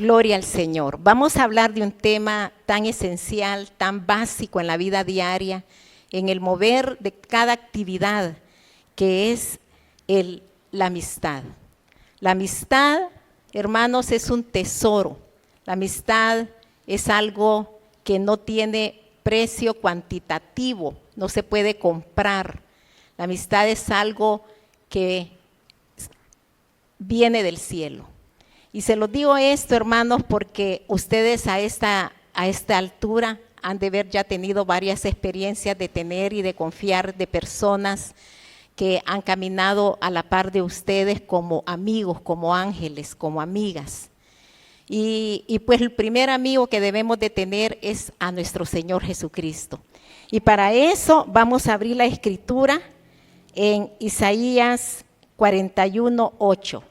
Gloria al Señor. Vamos a hablar de un tema tan esencial, tan básico en la vida diaria, en el mover de cada actividad, que es la amistad. La amistad, hermanos, es un tesoro. La amistad es algo que no tiene precio cuantitativo, no se puede comprar. La amistad es algo que viene del cielo. Y se los digo esto, hermanos, porque ustedes a esta altura han de haber ya tenido varias experiencias de tener y de confiar de personas que han caminado a la par de ustedes como amigos, como ángeles, como amigas. Y pues el primer amigo que debemos de tener es a nuestro Señor Jesucristo. Y para eso vamos a abrir la Escritura en Isaías 41:8.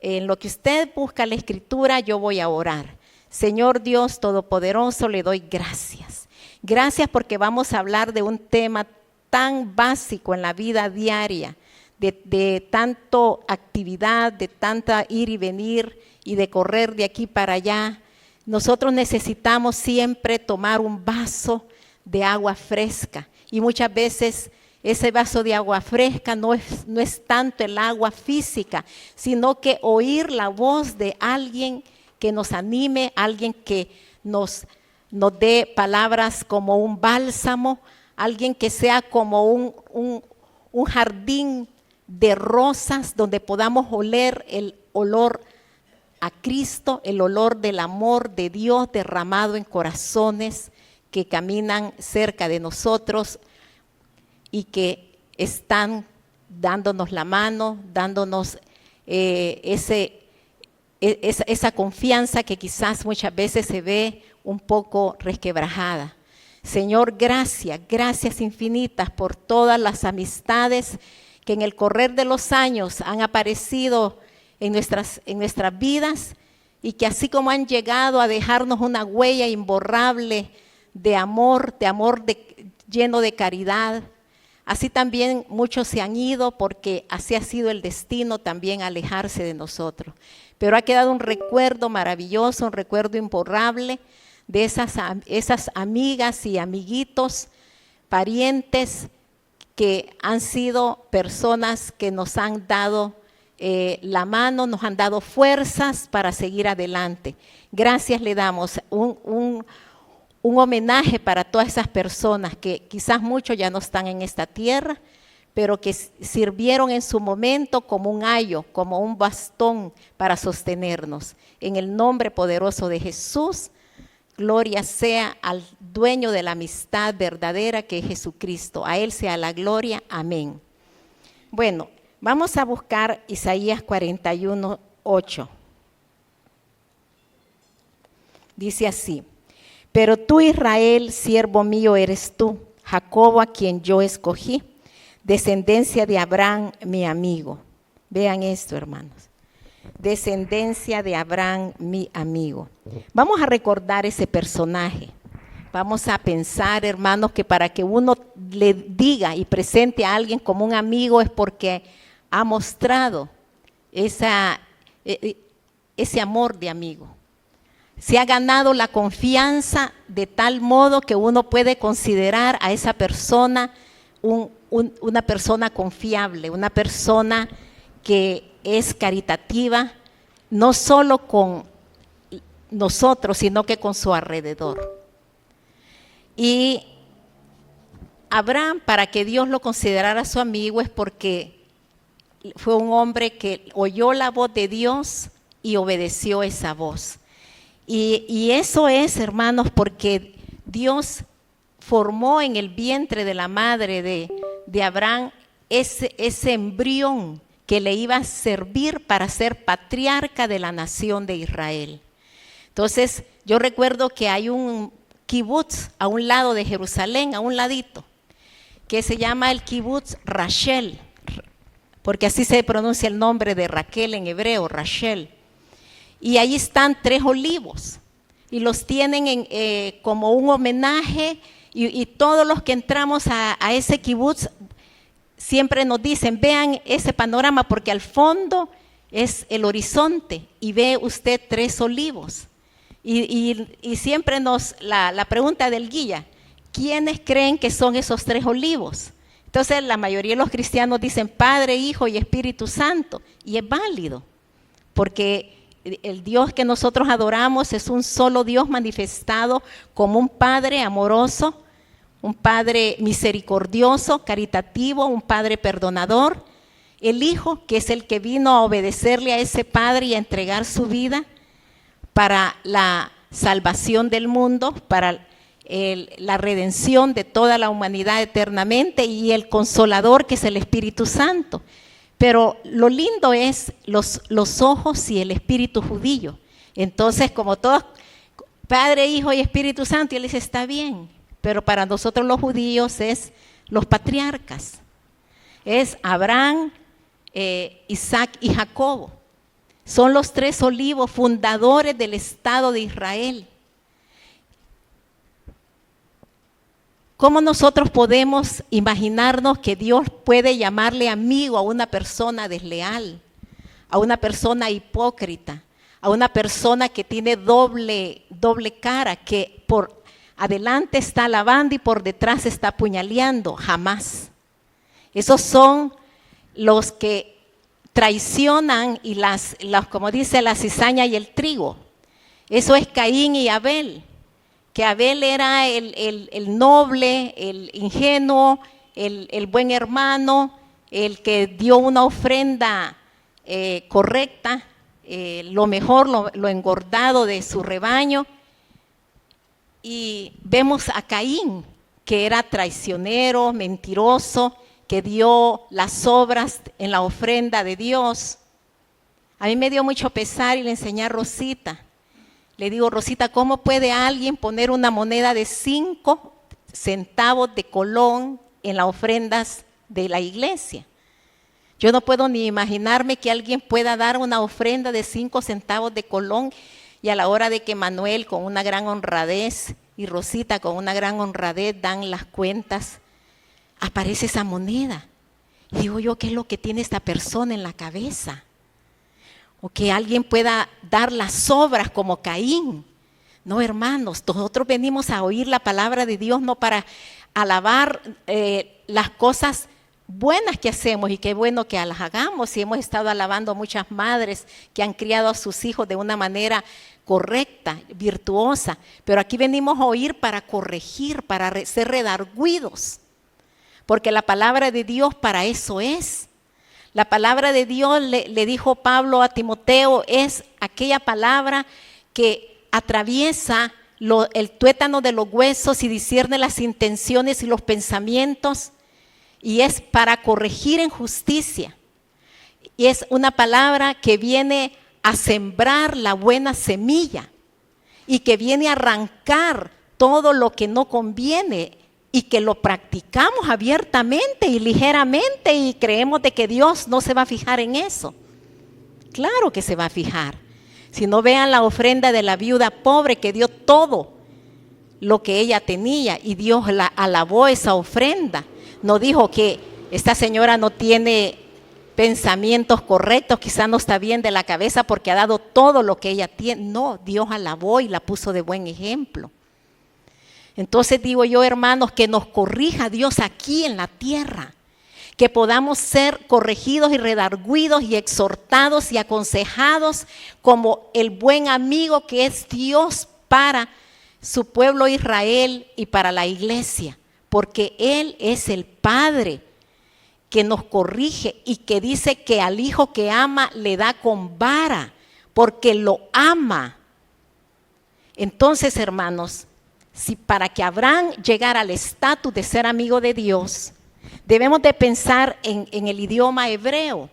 En lo que usted busca la Escritura, yo voy a orar. Señor Dios Todopoderoso, le doy gracias. Gracias porque vamos a hablar de un tema tan básico en la vida diaria, de tanto actividad, de tanta ir y venir y de correr de aquí para allá. Nosotros necesitamos siempre tomar un vaso de agua fresca y muchas veces ese vaso de agua fresca no es tanto el agua física, sino que oír la voz de alguien que nos anime, alguien que nos dé palabras como un bálsamo, alguien que sea como un jardín de rosas donde podamos oler el olor a Cristo, el olor del amor de Dios derramado en corazones que caminan cerca de nosotros y que están dándonos la mano, dándonos esa confianza que quizás muchas veces se ve un poco resquebrajada. Señor, gracias infinitas por todas las amistades que en el correr de los años han aparecido en nuestras vidas y que así como han llegado a dejarnos una huella imborrable de amor lleno de caridad, así también muchos se han ido porque así ha sido el destino también alejarse de nosotros. Pero ha quedado un recuerdo maravilloso, un recuerdo imborrable de esas amigas y amiguitos, parientes que han sido personas que nos han dado la mano, nos han dado fuerzas para seguir adelante. Gracias le damos, un homenaje para todas esas personas que quizás muchos ya no están en esta tierra, pero que sirvieron en su momento como un ayo, como un bastón para sostenernos. En el nombre poderoso de Jesús, gloria sea al dueño de la amistad verdadera que es Jesucristo. A Él sea la gloria. Amén. Bueno, vamos a buscar Isaías 41:8. Dice así: pero tú, Israel, siervo mío eres tú, Jacobo a quien yo escogí, descendencia de Abraham, mi amigo. Vean esto, hermanos. Descendencia de Abraham, mi amigo. Vamos a recordar ese personaje. Vamos a pensar, hermanos, que para que uno le diga y presente a alguien como un amigo es porque ha mostrado ese amor de amigo. Se ha ganado la confianza de tal modo que uno puede considerar a esa persona una persona confiable, una persona que es caritativa, no solo con nosotros, sino que con su alrededor. Y Abraham, para que Dios lo considerara su amigo, es porque fue un hombre que oyó la voz de Dios y obedeció esa voz. Y eso es, hermanos, porque Dios formó en el vientre de la madre de Abraham ese embrión que le iba a servir para ser patriarca de la nación de Israel. Entonces, yo recuerdo que hay un kibutz a un lado de Jerusalén, a un ladito, que se llama el kibutz Rachel, porque así se pronuncia el nombre de Raquel en hebreo, Rachel. Y ahí están 3 olivos y los tienen como un homenaje y todos los que entramos a ese kibutz siempre nos dicen, vean ese panorama porque al fondo es el horizonte y ve usted 3 olivos. Y siempre la pregunta del guía, ¿quiénes creen que son esos 3 olivos? Entonces la mayoría de los cristianos dicen Padre, Hijo y Espíritu Santo, y es válido, porque el Dios que nosotros adoramos es un solo Dios manifestado como un Padre amoroso, un Padre misericordioso, caritativo, un Padre perdonador. El Hijo, que es el que vino a obedecerle a ese Padre y a entregar su vida para la salvación del mundo, para la redención de toda la humanidad eternamente, y el Consolador, que es el Espíritu Santo. Pero lo lindo es los ojos y el espíritu judío. Entonces, como todos, Padre, Hijo y Espíritu Santo, y él dice, está bien, pero para nosotros los judíos es los patriarcas. Es Abraham, Isaac y Jacobo. Son los 3 olivos fundadores del Estado de Israel. ¿Cómo nosotros podemos imaginarnos que Dios puede llamarle amigo a una persona desleal, a una persona hipócrita, a una persona que tiene doble cara, que por adelante está alabando y por detrás está apuñaleando? Jamás. Esos son los que traicionan y como dice, la cizaña y el trigo. Eso es Caín y Abel. Que Abel era el noble, el ingenuo, el buen hermano, el que dio una ofrenda correcta, lo mejor, lo engordado de su rebaño. Y vemos a Caín, que era traicionero, mentiroso, que dio las sobras en la ofrenda de Dios. A mí me dio mucho pesar y le enseñé a Rosita. Le digo, Rosita, ¿cómo puede alguien poner una moneda de 5 centavos de colón en las ofrendas de la iglesia? Yo no puedo ni imaginarme que alguien pueda dar una ofrenda de 5 centavos de colón, y a la hora de que Manuel con una gran honradez y Rosita con una gran honradez dan las cuentas, aparece esa moneda. Y digo yo, ¿qué es lo que tiene esta persona en la cabeza? O que alguien pueda dar las obras como Caín. No, hermanos, nosotros venimos a oír la palabra de Dios no para alabar las cosas buenas que hacemos, y qué bueno que las hagamos. Y hemos estado alabando a muchas madres que han criado a sus hijos de una manera correcta, virtuosa, pero aquí venimos a oír para corregir, para ser redargüidos, porque la palabra de Dios para eso es. La palabra de Dios, le dijo Pablo a Timoteo, es aquella palabra que atraviesa el tuétano de los huesos y discierne las intenciones y los pensamientos, y es para corregir en justicia. Y es una palabra que viene a sembrar la buena semilla y que viene a arrancar todo lo que no conviene, y que lo practicamos abiertamente y ligeramente y creemos de que Dios no se va a fijar en eso. Claro que se va a fijar. Si no, vean la ofrenda de la viuda pobre que dio todo lo que ella tenía, y Dios la alabó esa ofrenda. No dijo que esta señora no tiene pensamientos correctos, quizás no está bien de la cabeza porque ha dado todo lo que ella tiene. No, Dios alabó y la puso de buen ejemplo. Entonces digo yo, hermanos, que nos corrija Dios aquí en la tierra, que podamos ser corregidos y redargüidos y exhortados y aconsejados como el buen amigo que es Dios para su pueblo Israel y para la iglesia, porque Él es el Padre que nos corrige y que dice que al hijo que ama le da con vara, porque lo ama. Entonces, hermanos, si para que Abraham llegara al estatus de ser amigo de Dios, debemos de pensar en el idioma hebreo.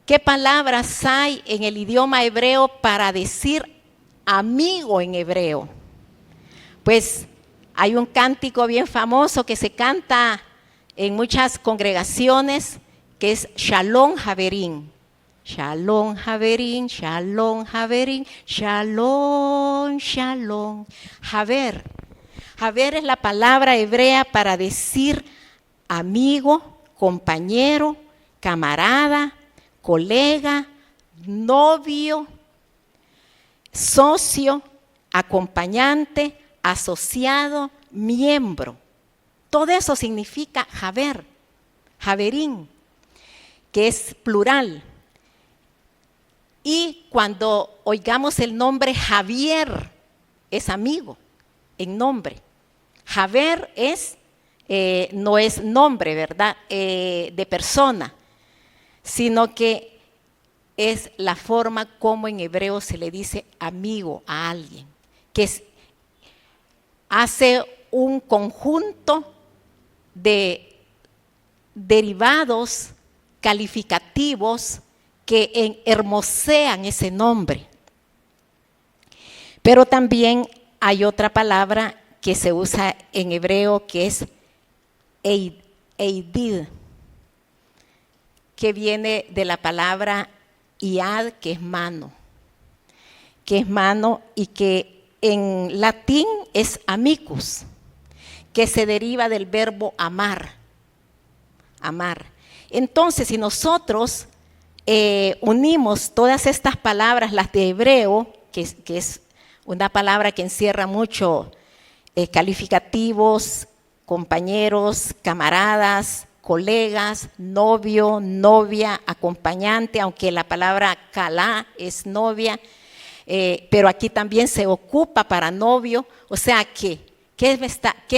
¿Qué palabras hay en el idioma hebreo para decir amigo en hebreo? Pues hay un cántico bien famoso que se canta en muchas congregaciones, que es Shalom Haverim. Shalom Haverim, Shalom Haverim, Shalom, Shalom. Haver. Haver es la palabra hebrea para decir amigo, compañero, camarada, colega, novio. socio, acompañante, asociado, miembro. Todo eso significa Javer, Javerín, que es plural. Y cuando oigamos el nombre Javier, es amigo, en nombre. Javer no es nombre, ¿verdad?, de persona, sino que es la forma como en hebreo se le dice amigo a alguien, que hace un conjunto de derivados calificativos que hermosean ese nombre. Pero también hay otra palabra que se usa en hebreo que es eidid, que viene de la palabra iad, que es mano y que en latín es amicus, que se deriva del verbo amar. Entonces, si nosotros unimos todas estas palabras, las de hebreo, que es una palabra que encierra mucho calificativos, compañeros, camaradas, colegas, novio, novia, acompañante, aunque la palabra calá es novia, pero aquí también se ocupa para novio. O sea, ¿qué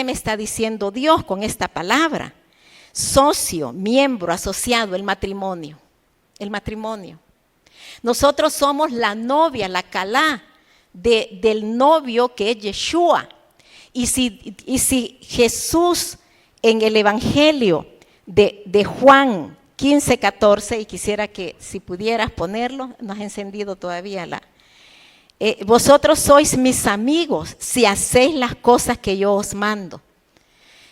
me está diciendo Dios con esta palabra? Socio, miembro, asociado, el matrimonio. Nosotros somos la novia, la calá del novio que es Yeshua. Y si Jesús en el Evangelio de Juan 15:14, y quisiera que si pudieras ponerlo, no has encendido todavía vosotros sois mis amigos si hacéis las cosas que yo os mando.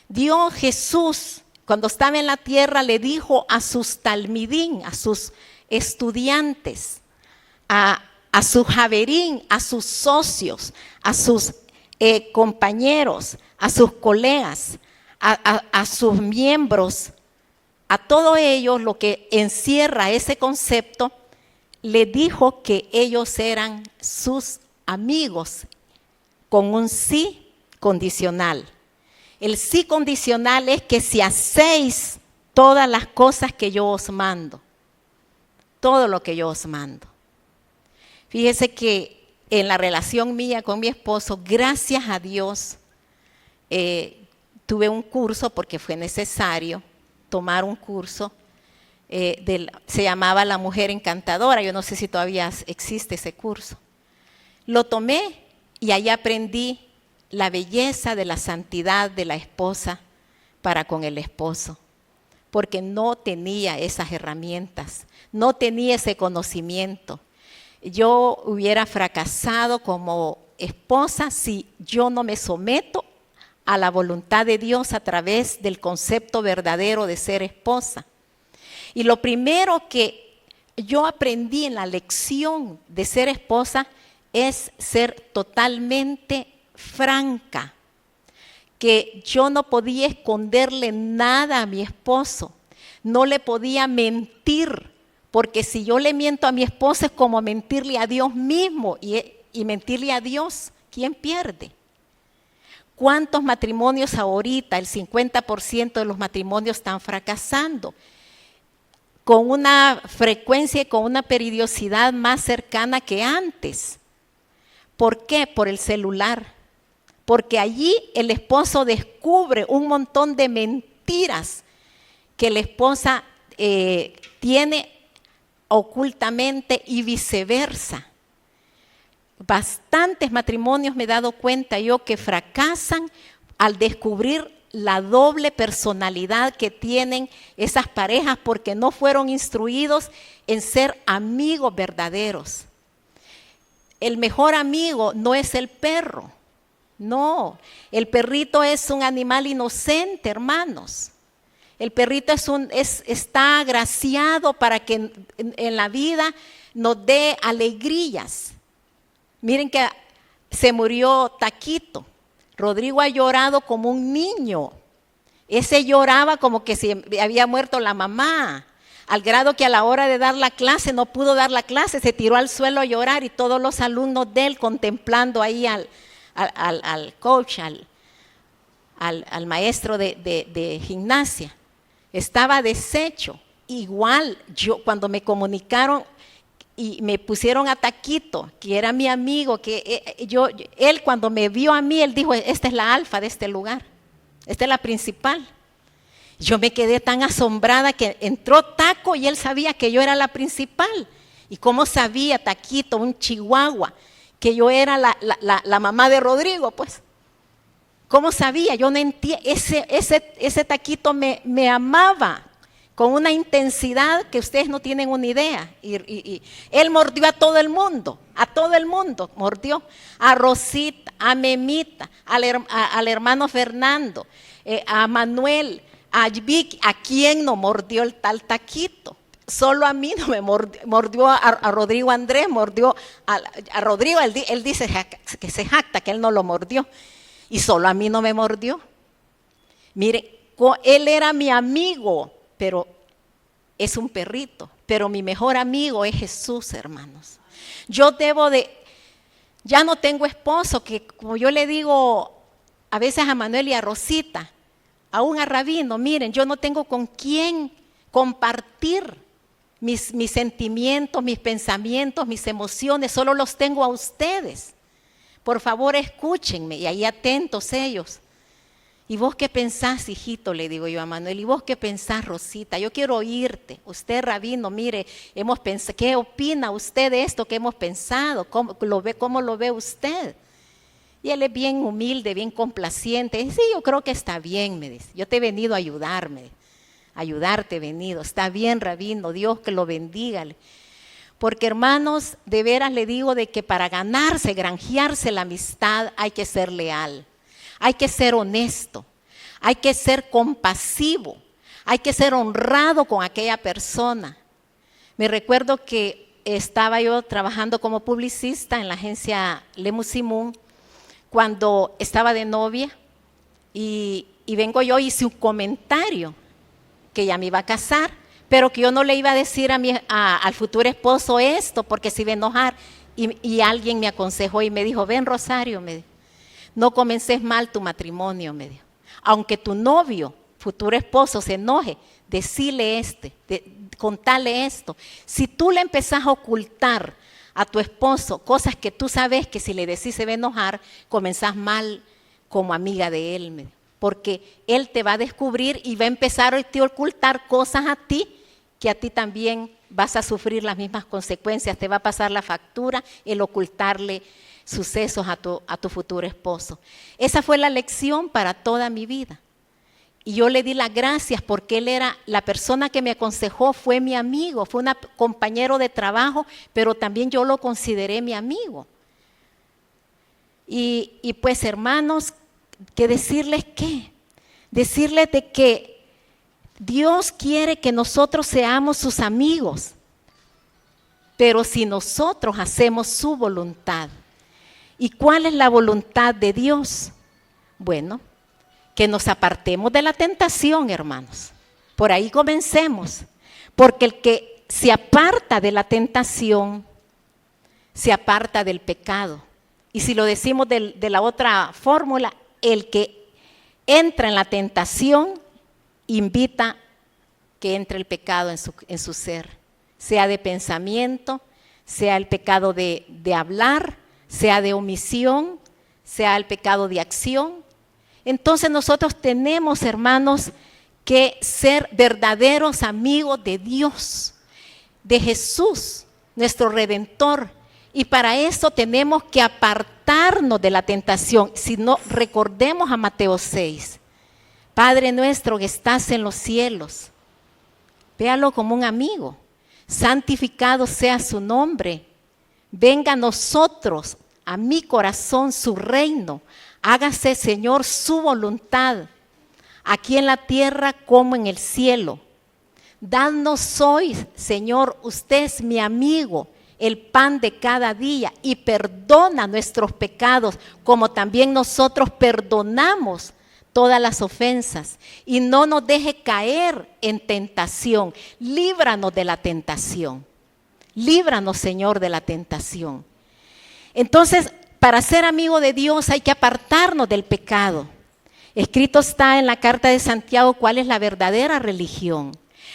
Dios Jesús, cuando estaba en la tierra, le dijo a sus talmidín, a sus estudiantes, a su javerín, a sus socios, a sus compañeros, a sus colegas, a sus miembros, a todos ellos, lo que encierra ese concepto, le dijo que ellos eran sus amigos con un sí condicional. El sí condicional es que si hacéis todas las cosas que yo os mando, todo lo que yo os mando. Fíjese que en la relación mía con mi esposo, gracias a Dios, tuve un curso porque fue necesario tomar un curso, se llamaba La Mujer Encantadora. Yo no sé si todavía existe ese curso. Lo tomé y ahí aprendí la belleza de la santidad de la esposa para con el esposo, porque no tenía esas herramientas, no tenía ese conocimiento. Yo hubiera fracasado como esposa si yo no me someto a la voluntad de Dios a través del concepto verdadero de ser esposa. Y lo primero que yo aprendí en la lección de ser esposa es ser totalmente franca, que yo no podía esconderle nada a mi esposo, no le podía mentir, porque si yo le miento a mi esposo es como mentirle a Dios mismo, y mentirle a Dios, ¿quién pierde? ¿Cuántos matrimonios ahorita, el 50% de los matrimonios están fracasando? Con una frecuencia y con una periodicidad más cercana que antes. ¿Por qué? Por el celular. Porque allí el esposo descubre un montón de mentiras que la esposa tiene ocultamente y viceversa. Bastantes matrimonios me he dado cuenta yo que fracasan al descubrir la doble personalidad que tienen esas parejas porque no fueron instruidos en ser amigos verdaderos. El mejor amigo no es el perro, no, el perrito es un animal inocente, hermanos. El perrito está agraciado para que en la vida nos dé alegrías. Miren que se murió Taquito. Rodrigo ha llorado como un niño. Ese lloraba como que se había muerto la mamá. al grado que a la hora de dar la clase no pudo dar la clase, se tiró al suelo a llorar y todos los alumnos de él contemplando ahí al coach, al maestro de gimnasia. Estaba deshecho. Igual yo cuando me comunicaron y me pusieron a Taquito, que era mi amigo, él cuando me vio a mí, él dijo, esta es la alfa de este lugar, esta es la principal. Yo me quedé tan asombrada que entró Taco y él sabía que yo era la principal. ¿Y cómo sabía Taquito, un chihuahua, que yo era la mamá de Rodrigo? Pues, ¿cómo sabía? Yo no entiendo. Ese Taquito me amaba con una intensidad que ustedes no tienen una idea. Y él mordió a todo el mundo mordió. A Rosita, a Memita, al hermano Fernando, a Manuel, a Vicky. ¿A quién no mordió el tal Taquito? Solo a mí no me mordió a Rodrigo Andrés, mordió a Rodrigo, él dice que se jacta que él no lo mordió. Y solo a mí no me mordió. Mire, él era mi amigo, pero es un perrito. Pero mi mejor amigo es Jesús, hermanos. Ya no tengo esposo, que como yo le digo a veces a Manuel y a Rosita, aún a Rabino, miren, yo no tengo con quién compartir mis sentimientos, mis pensamientos, mis emociones, solo los tengo a ustedes. Por favor, escúchenme, y ahí atentos ellos. ¿Y vos qué pensás, hijito? Le digo yo a Manuel. ¿Y vos qué pensás, Rosita? Yo quiero oírte. Usted, Rabino, mire, ¿qué opina usted de esto que hemos pensado? ¿Cómo lo ve usted? Y él es bien humilde, bien complaciente. Y sí, yo creo que está bien, me dice. Yo te he venido a ayudarte he venido. Está bien, Rabino, Dios que lo bendiga. Porque, hermanos, de veras le digo de que para granjearse la amistad hay que ser leal. Hay que ser honesto, hay que ser compasivo, hay que ser honrado con aquella persona. Me recuerdo que estaba yo trabajando como publicista en la agencia Lemus Simón cuando estaba de novia y vengo yo, hice un comentario que ya me iba a casar, pero que yo no le iba a decir al futuro esposo esto porque se iba a enojar. Y alguien me aconsejó y me dijo, ven, Rosario, me dijo, no comences mal tu matrimonio, me dijo. Aunque tu novio, futuro esposo, se enoje, decile contale esto. Si tú le empezás a ocultar a tu esposo cosas que tú sabes que si le decís se va a enojar, comenzás mal como amiga de él, me dijo. Porque él te va a descubrir y va a empezar a ocultar cosas a ti, que a ti también vas a sufrir las mismas consecuencias. Te va a pasar la factura el ocultarle sucesos a tu futuro esposo. Esa fue la lección para toda mi vida. Y yo le di las gracias porque él era la persona que me aconsejó, fue mi amigo, fue un compañero de trabajo, pero también yo lo consideré mi amigo. Y pues, hermanos, que decirles de que Dios quiere que nosotros seamos sus amigos, pero si nosotros hacemos su voluntad. ¿Y cuál es la voluntad de Dios? Bueno, que nos apartemos de la tentación, hermanos. Por ahí comencemos, porque el que se aparta de la tentación, se aparta del pecado. Y si lo decimos de la otra fórmula, el que entra en la tentación, invita que entre el pecado en su ser, sea de pensamiento, sea el pecado de hablar, sea de omisión, sea el pecado de acción. Entonces nosotros tenemos, hermanos, que ser verdaderos amigos de Dios, de Jesús, nuestro Redentor. Y para eso tenemos que apartarnos de la tentación. Si no, recordemos a Mateo 6. Padre nuestro que estás en los cielos, véalo como un amigo. Santificado sea su nombre. Venga a nosotros, a mi corazón, su reino. Hágase, Señor, su voluntad, aquí en la tierra como en el cielo. Danos hoy, Señor, usted es mi amigo, el pan de cada día, y perdona nuestros pecados, como también nosotros perdonamos todas las ofensas y no nos deje caer en tentación. Líbranos de la tentación. Líbranos, Señor, de la tentación. Entonces, para ser amigo de Dios hay que apartarnos del pecado. Escrito está en la carta de Santiago cuál es la verdadera religión.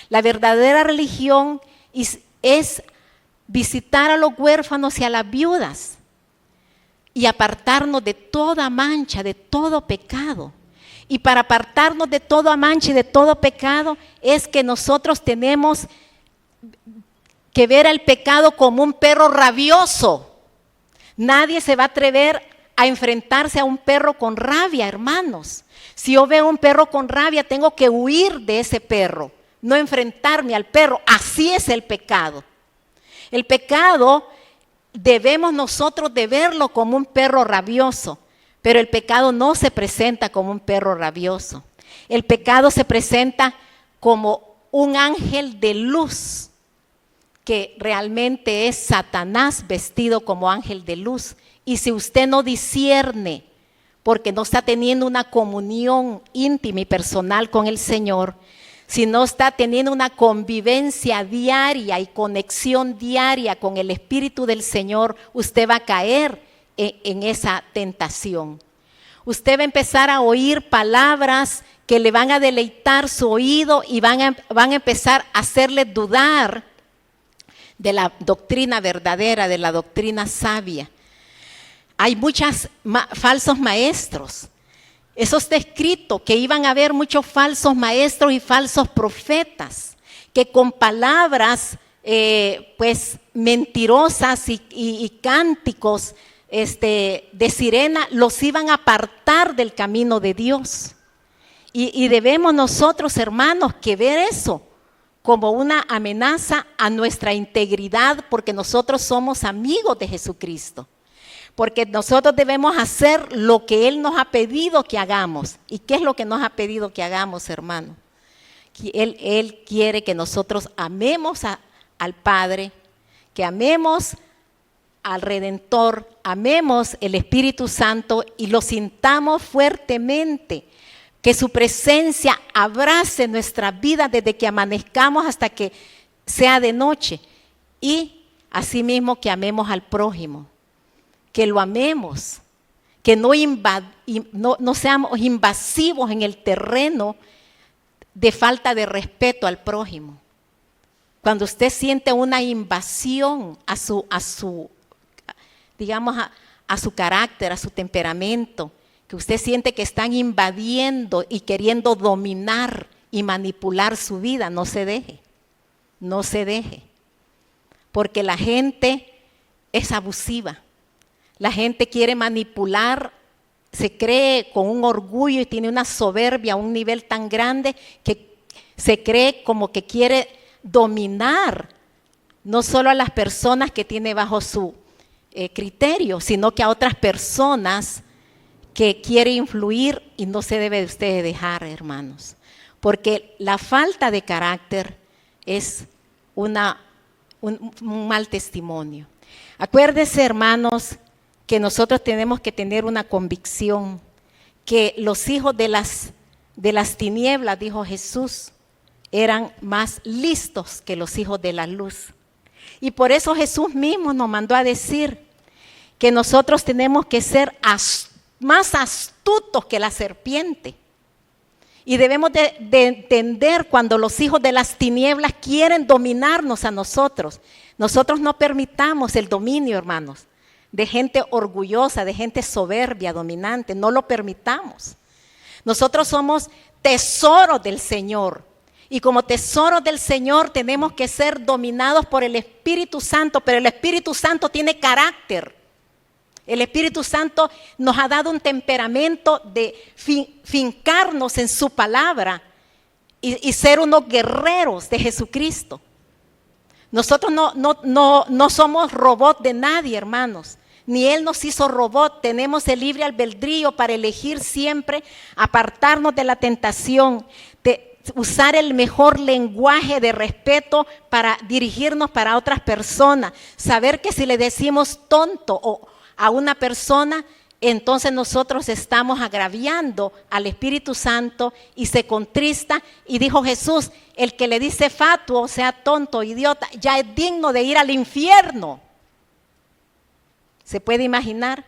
La verdadera religión es visitar a los huérfanos y a las viudas y apartarnos de toda mancha, de todo pecado. Y para apartarnos de toda mancha y de todo pecado es que nosotros tenemos que ver al pecado como un perro rabioso. Nadie se va a atrever a enfrentarse a un perro con rabia, hermanos. Si yo veo un perro con rabia, tengo que huir de ese perro, no enfrentarme al perro. Así es el pecado. El pecado debemos nosotros de verlo como un perro rabioso, pero el pecado no se presenta como un perro rabioso. El pecado se presenta como un ángel de luz, que realmente es Satanás vestido como ángel de luz. Y si usted no discierne, porque no está teniendo una comunión íntima y personal con el Señor, si no está teniendo una convivencia diaria y conexión diaria con el Espíritu del Señor, usted va a caer en esa tentación. Usted va a empezar a oír palabras que le van a deleitar su oído y van a empezar a hacerle dudar de la doctrina verdadera, de la doctrina sabia. Hay muchos falsos maestros. Eso está escrito, que iban a haber muchos falsos maestros y falsos profetas, que con palabras pues mentirosas y cánticos de sirena los iban a apartar del camino de Dios. Y debemos nosotros, hermanos, que ver eso como una amenaza a nuestra integridad, porque nosotros somos amigos de Jesucristo. Porque nosotros debemos hacer lo que Él nos ha pedido que hagamos. ¿Y qué es lo que nos ha pedido que hagamos, hermano? Él quiere que nosotros amemos al Padre, que amemos al Redentor, amemos el Espíritu Santo y lo sintamos fuertemente. Que su presencia abrace nuestra vida desde que amanezcamos hasta que sea de noche. Y asimismo que amemos al prójimo. Que lo amemos, que no seamos invasivos en el terreno de falta de respeto al prójimo. Cuando usted siente una invasión a su carácter, a su temperamento, que usted siente que están invadiendo y queriendo dominar y manipular su vida, no se deje, no se deje, porque la gente es abusiva. La gente quiere manipular, se cree con un orgullo y tiene una soberbia a un nivel tan grande que se cree como que quiere dominar no solo a las personas que tiene bajo su criterio, sino que a otras personas que quiere influir, y no se debe de ustedes dejar, hermanos, porque la falta de carácter es un mal testimonio. Acuérdense, hermanos, que nosotros tenemos que tener una convicción, que los hijos de las tinieblas, dijo Jesús, eran más listos que los hijos de la luz. Y por eso Jesús mismo nos mandó a decir que nosotros tenemos que ser más astutos que la serpiente. Y debemos de entender cuando los hijos de las tinieblas quieren dominarnos a nosotros. Nosotros no permitamos el dominio, hermanos, de gente orgullosa, de gente soberbia, dominante. No lo permitamos. Nosotros somos tesoros del Señor. Y como tesoros del Señor tenemos que ser dominados por el Espíritu Santo. Pero el Espíritu Santo tiene carácter. El Espíritu Santo nos ha dado un temperamento de fincarnos en su palabra y ser unos guerreros de Jesucristo. Nosotros no somos robot de nadie, hermanos. Ni Él nos hizo robot. Tenemos el libre albedrío para elegir siempre apartarnos de la tentación, de usar el mejor lenguaje de respeto para dirigirnos para otras personas. Saber que si le decimos tonto a una persona, entonces nosotros estamos agraviando al Espíritu Santo y se contrista. Y dijo Jesús, el que le dice fatuo, o sea, tonto, idiota, ya es digno de ir al infierno. ¿Se puede imaginar?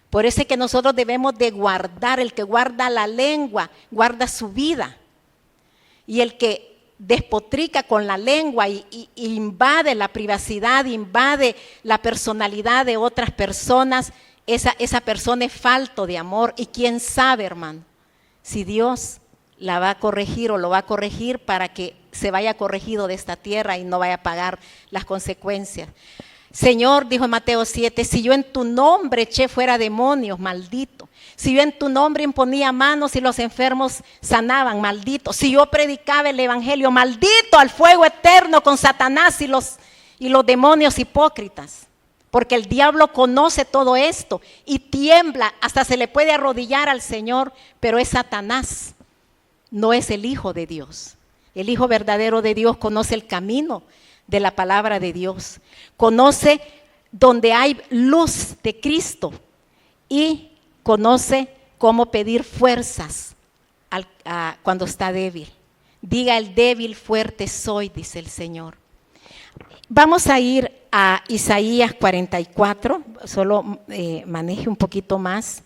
Por eso es que nosotros debemos de guardar, el que guarda la lengua, guarda su vida. Y el que despotrica con la lengua y invade la privacidad, invade la personalidad de otras personas, esa persona es falto de amor. Y quién sabe, hermano, si Dios la va a corregir o lo va a corregir para que se vaya corregido de esta tierra y no vaya a pagar las consecuencias. Señor, dijo en Mateo 7, si yo en tu nombre eché fuera demonios, maldito. Si yo en tu nombre imponía manos y los enfermos sanaban, maldito. Si yo predicaba el evangelio, maldito al fuego eterno con Satanás y los demonios hipócritas. Porque el diablo conoce todo esto y tiembla, hasta se le puede arrodillar al Señor, pero es Satanás, no es el Hijo de Dios. El Hijo verdadero de Dios conoce el camino de la palabra de Dios, conoce donde hay luz de Cristo y conoce cómo pedir fuerzas cuando está débil. Diga el débil, fuerte soy, dice el Señor. Vamos a ir a Isaías 44, solo maneje un poquito más.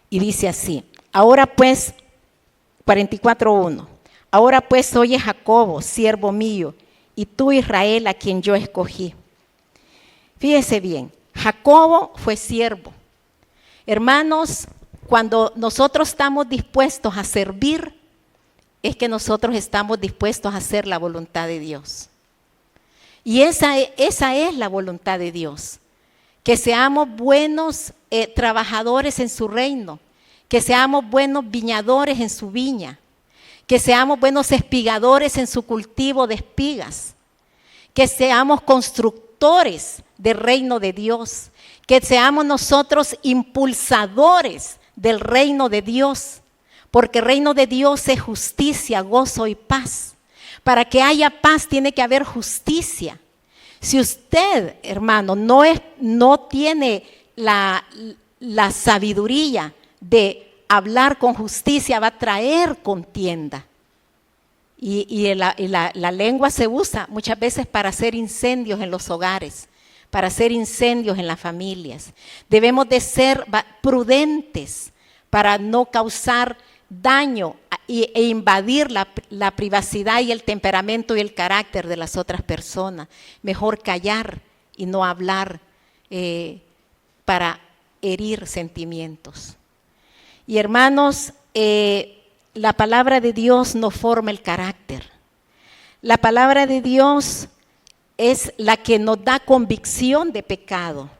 Y dice así, ahora pues, 44:1. Ahora pues oye Jacobo, siervo mío, y tú Israel, a quien yo escogí. Fíjese bien, Jacobo fue siervo. Hermanos, cuando nosotros estamos dispuestos a servir, es que nosotros estamos dispuestos a hacer la voluntad de Dios. Y esa es la voluntad de Dios, que seamos buenos trabajadores en su reino, que seamos buenos viñadores en su viña, que seamos buenos espigadores en su cultivo de espigas, que seamos constructores del reino de Dios, que seamos nosotros impulsadores del reino de Dios, porque el reino de Dios es justicia, gozo y paz. Para que haya paz tiene que haber justicia. Si usted, hermano, no tiene la sabiduría de hablar con justicia, va a traer contienda. Y la lengua se usa muchas veces para hacer incendios en los hogares, para hacer incendios en las familias. Debemos de ser prudentes para no causar daño e invadir la privacidad y el temperamento y el carácter de las otras personas. Mejor callar y no hablar para herir sentimientos. Y hermanos, la palabra de Dios nos forma el carácter. La palabra de Dios es la que nos da convicción de pecado,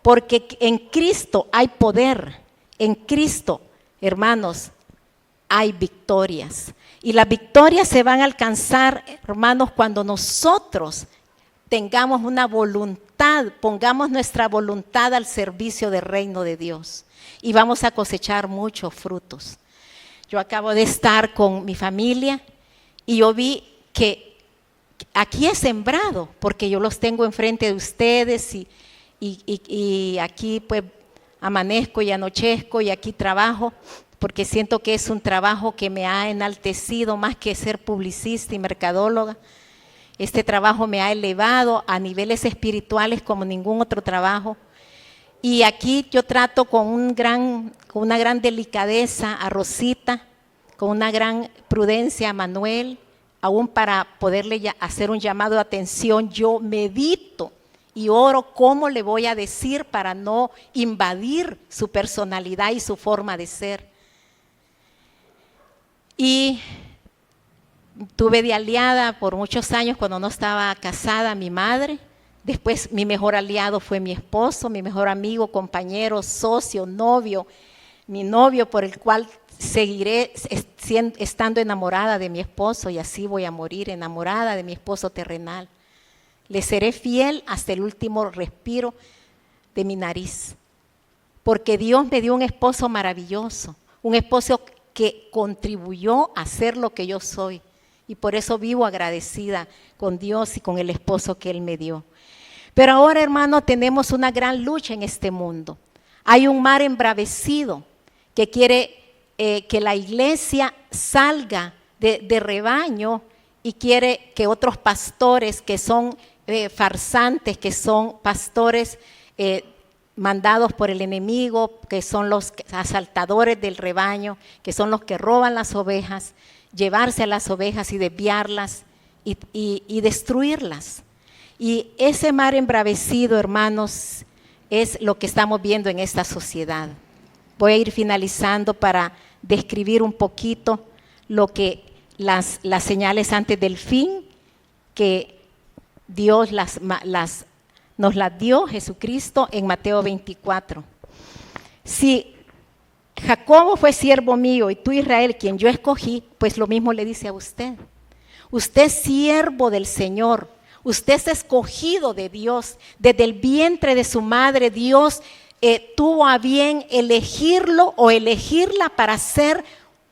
porque en Cristo hay poder, en Cristo, hermanos, hay victorias. Y las victorias se van a alcanzar, hermanos, cuando nosotros tengamos una voluntad, pongamos nuestra voluntad al servicio del reino de Dios. Y vamos a cosechar muchos frutos. Yo acabo de estar con mi familia y yo vi que aquí he sembrado, porque yo los tengo enfrente de ustedes y aquí pues amanezco y anochezco y aquí trabajo, porque siento que es un trabajo que me ha enaltecido más que ser publicista y mercadóloga. Este trabajo me ha elevado a niveles espirituales como ningún otro trabajo. Y aquí yo trato con una gran delicadeza a Rosita, con una gran prudencia a Manuel, aún para poderle hacer un llamado de atención. Yo medito y oro cómo le voy a decir para no invadir su personalidad y su forma de ser. Y tuve de aliada por muchos años cuando no estaba casada a mi madre. Después mi mejor aliado fue mi esposo, mi mejor amigo, compañero, socio, novio, mi novio por el cual seguiré estando enamorada de mi esposo y así voy a morir enamorada de mi esposo terrenal. Le seré fiel hasta el último respiro de mi nariz, porque Dios me dio un esposo maravilloso, un esposo que contribuyó a ser lo que yo soy y por eso vivo agradecida con Dios y con el esposo que Él me dio. Pero ahora, hermano, tenemos una gran lucha en este mundo. Hay un mar embravecido que quiere que la iglesia salga de rebaño y quiere que otros pastores que son farsantes, que son pastores mandados por el enemigo, que son los asaltadores del rebaño, que son los que roban las ovejas, llevarse a las ovejas y desviarlas y destruirlas. Y ese mar embravecido, hermanos, es lo que estamos viendo en esta sociedad. Voy a ir finalizando para describir un poquito lo que las señales antes del fin, que Dios nos las dio Jesucristo en Mateo 24. Si Jacobo fue siervo mío y tú Israel, quien yo escogí, pues lo mismo le dice a usted. Usted es siervo del Señor, usted es escogido de Dios. Desde el vientre de su madre, Dios tuvo a bien elegirlo o elegirla para ser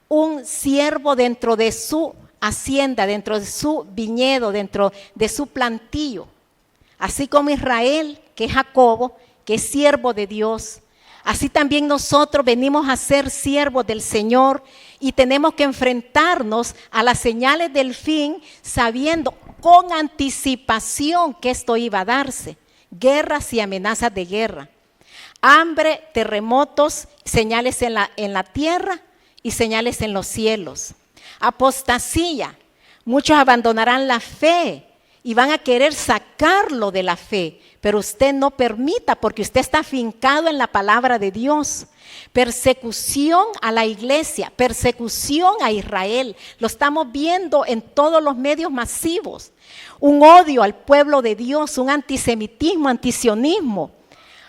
un siervo dentro de su hacienda, dentro de su viñedo, dentro de su plantío. Así como Israel, que es Jacobo, que es siervo de Dios, así también nosotros venimos a ser siervos del Señor y tenemos que enfrentarnos a las señales del fin sabiendo con anticipación que esto iba a darse. Guerras y amenazas de guerra, hambre, terremotos, señales en la tierra y señales en los cielos. Apostasía, muchos abandonarán la fe y van a querer sacarlo de la fe, pero usted no permita porque usted está afincado en la palabra de Dios. Persecución a la iglesia, persecución a Israel, lo estamos viendo en todos los medios masivos. Un odio al pueblo de Dios, un antisemitismo, antisionismo,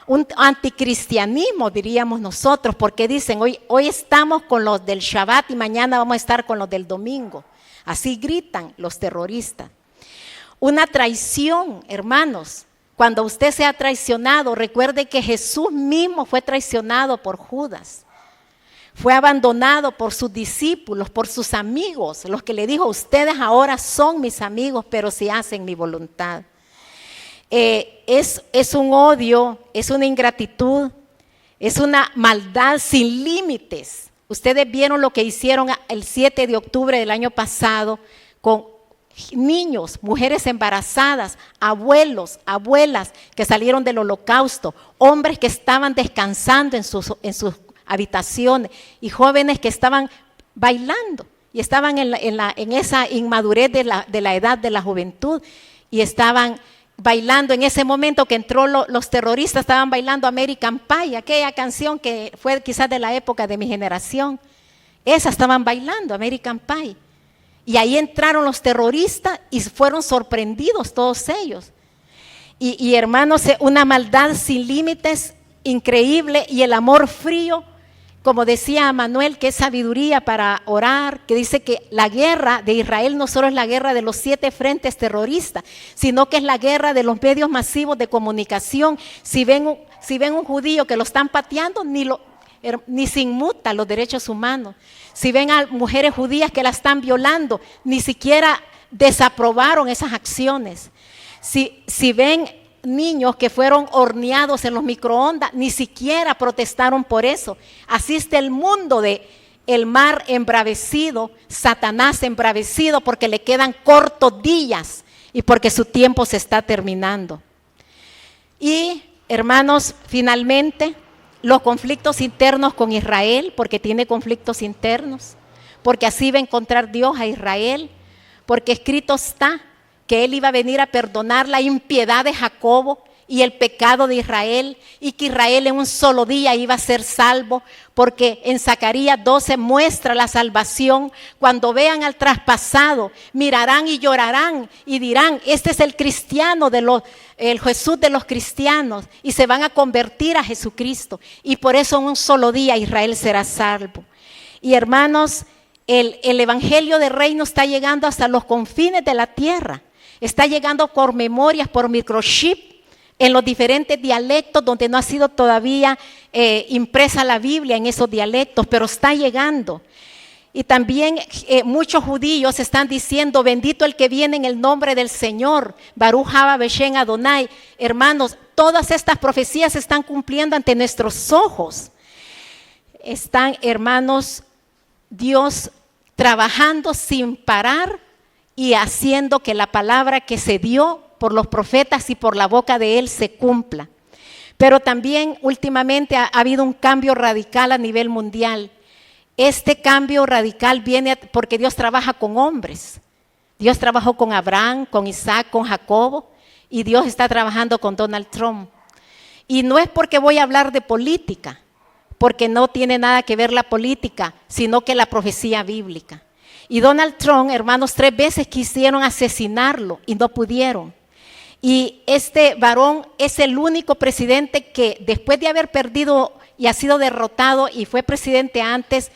un anticristianismo diríamos nosotros, porque dicen hoy estamos con los del Shabbat y mañana vamos a estar con los del domingo. Así gritan los terroristas. Una traición, hermanos. Cuando usted sea traicionado, recuerde que Jesús mismo fue traicionado por Judas. Fue abandonado por sus discípulos, por sus amigos, los que le dijo, ustedes ahora son mis amigos, pero si hacen mi voluntad. Es un odio, es una ingratitud, es una maldad sin límites. Ustedes vieron lo que hicieron el 7 de octubre del año pasado con niños, mujeres embarazadas, abuelos, abuelas que salieron del holocausto, hombres que estaban descansando en sus habitaciones y jóvenes que estaban bailando y estaban en esa inmadurez de la edad de la juventud y estaban bailando. En ese momento que entró los terroristas, estaban bailando American Pie, aquella canción que fue quizás de la época de mi generación. Esa estaban bailando, American Pie. Y ahí entraron los terroristas y fueron sorprendidos todos ellos. Y hermanos, una maldad sin límites, increíble, y el amor frío, como decía Manuel, que es sabiduría para orar, que dice que la guerra de Israel no solo es la guerra de los 7 frentes terroristas, sino que es la guerra de los medios masivos de comunicación. Si ven un judío que lo están pateando, ni se inmuta los derechos humanos. Si ven a mujeres judías que la están violando, ni siquiera desaprobaron esas acciones. Si ven niños que fueron horneados en los microondas, ni siquiera protestaron por eso. Así está el mundo el mar embravecido, Satanás embravecido porque le quedan cortos días y porque su tiempo se está terminando. Y hermanos, finalmente, los conflictos internos con Israel, porque tiene conflictos internos, porque así va a encontrar Dios a Israel, porque escrito está que Él iba a venir a perdonar la impiedad de Jacobo y el pecado de Israel, y que Israel en un solo día iba a ser salvo, porque en Zacarías 12 muestra la salvación. Cuando vean al traspasado, mirarán y llorarán y dirán, este es el cristiano el Jesús de los cristianos, y se van a convertir a Jesucristo, y por eso en un solo día Israel será salvo. Y hermanos, el evangelio del reino está llegando hasta los confines de la tierra, está llegando por memorias, por microchip, en los diferentes dialectos donde no ha sido todavía impresa la Biblia en esos dialectos, pero está llegando. Y también muchos judíos están diciendo, bendito el que viene en el nombre del Señor, Baruch haba Beshem Adonai. Hermanos, todas estas profecías se están cumpliendo ante nuestros ojos. Están, hermanos, Dios trabajando sin parar y haciendo que la palabra que se dio por los profetas y por la boca de Él se cumpla. Pero también últimamente ha habido un cambio radical a nivel mundial. Este cambio radical viene porque Dios trabaja con hombres. Dios trabajó con Abraham, con Isaac, con Jacobo, y Dios está trabajando con Donald Trump. Y no es porque voy a hablar de política, porque no tiene nada que ver la política, sino que la profecía bíblica. Y Donald Trump, hermanos, 3 veces quisieron asesinarlo y no pudieron. Y este varón es el único presidente que después de haber perdido y ha sido derrotado y fue presidente antes,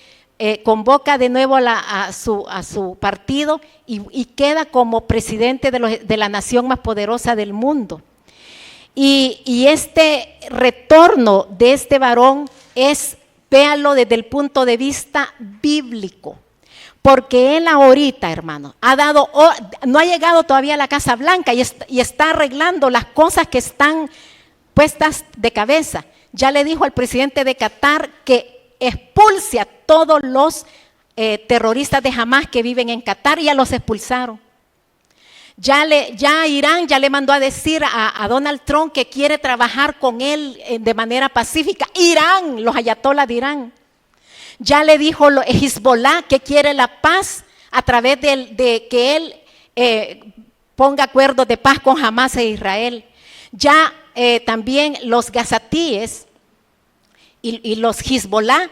convoca de nuevo a su partido y queda como presidente de la nación más poderosa del mundo. Y este retorno de este varón véalo desde el punto de vista bíblico. Porque él ahorita, hermano, no ha llegado todavía a la Casa Blanca y está arreglando las cosas que están puestas de cabeza. Ya le dijo al presidente de Qatar que expulse a todos los terroristas de Hamas que viven en Qatar, y ya los expulsaron. Ya Irán ya le mandó a decir a Donald Trump que quiere trabajar con él de manera pacífica. Irán, los ayatolás de Irán. Ya le dijo Hezbollah que quiere la paz a través de que él ponga acuerdos de paz con Hamas e Israel. Ya también los gazatíes y los Hezbollah,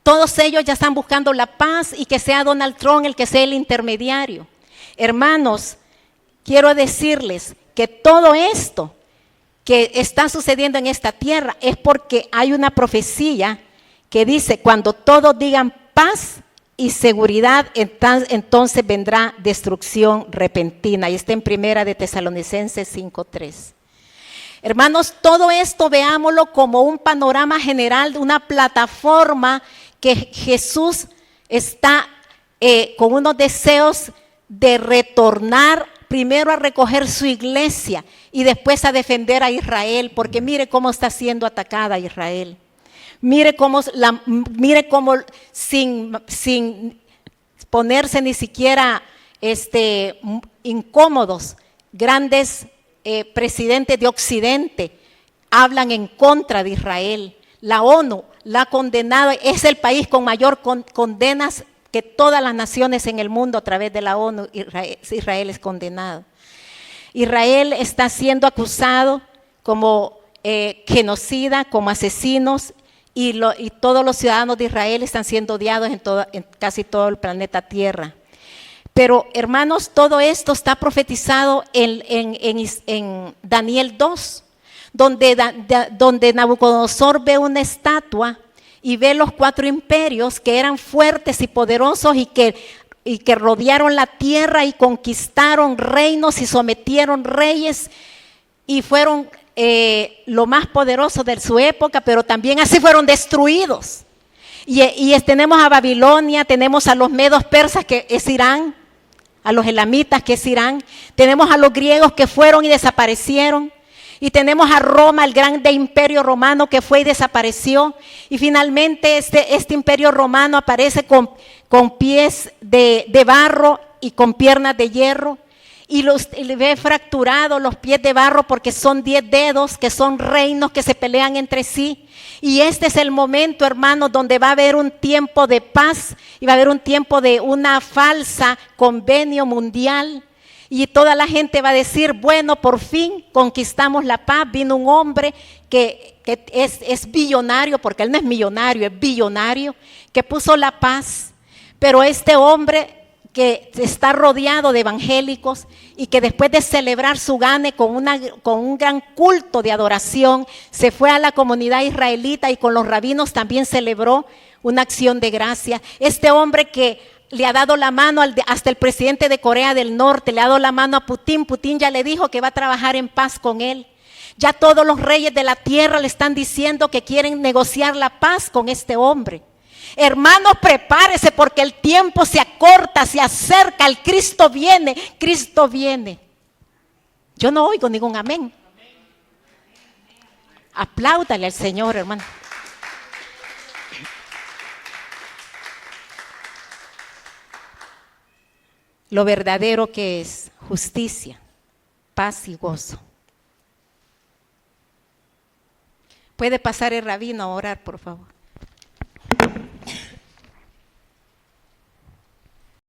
todos ellos ya están buscando la paz y que sea Donald Trump el que sea el intermediario. Hermanos, quiero decirles que todo esto que está sucediendo en esta tierra es porque hay una profecía que dice, cuando todos digan paz y seguridad, entonces vendrá destrucción repentina. Y está en 1 de Tesalonicenses 5:3. Hermanos, todo esto veámoslo como un panorama general de una plataforma que Jesús está con unos deseos de retornar primero a recoger su iglesia y después a defender a Israel, porque mire cómo está siendo atacada Israel. Mire cómo sin ponerse ni siquiera incómodos, grandes presidentes de Occidente hablan en contra de Israel. La ONU la ha condenado, es el país con mayor condenas que todas las naciones en el mundo a través de la ONU. Israel es condenado. Israel está siendo acusado como genocida, como asesinos, y todos los ciudadanos de Israel están siendo odiados en casi todo el planeta Tierra. Pero, hermanos, todo esto está profetizado en Daniel 2, donde Nabucodonosor ve una estatua y ve los 4 imperios que eran fuertes y poderosos y que rodearon la tierra y conquistaron reinos y sometieron reyes y fueron lo más poderoso de su época, pero también así fueron destruidos. Y tenemos a Babilonia, tenemos a los medos persas, que es Irán, a los elamitas, que es Irán, tenemos a los griegos que fueron y desaparecieron, y tenemos a Roma, el grande imperio romano que fue y desapareció, y finalmente este imperio romano aparece con pies de barro y con piernas de hierro, y le ve fracturados los pies de barro porque son 10 dedos, que son reinos que se pelean entre sí. Y este es el momento, hermanos, donde va a haber un tiempo de paz y va a haber un tiempo de una falsa convenio mundial. Y toda la gente va a decir, bueno, por fin conquistamos la paz. Vino un hombre que es billonario, porque él no es millonario, es billonario, que puso la paz. Pero este hombre que está rodeado de evangélicos y que después de celebrar su gane con un gran culto de adoración, se fue a la comunidad israelita y con los rabinos también celebró una acción de gracia. Este hombre que le ha dado la mano hasta el presidente de Corea del Norte, le ha dado la mano a Putin. Putin ya le dijo que va a trabajar en paz con él. Ya todos los reyes de la tierra le están diciendo que quieren negociar la paz con este hombre. Hermanos, prepárese porque el tiempo se acorta, se acerca, el Cristo viene, Cristo viene. Yo no oigo ningún amén. Apláudale al Señor, hermano. Lo verdadero que es justicia, paz y gozo. ¿Puede pasar el rabino a orar, por favor?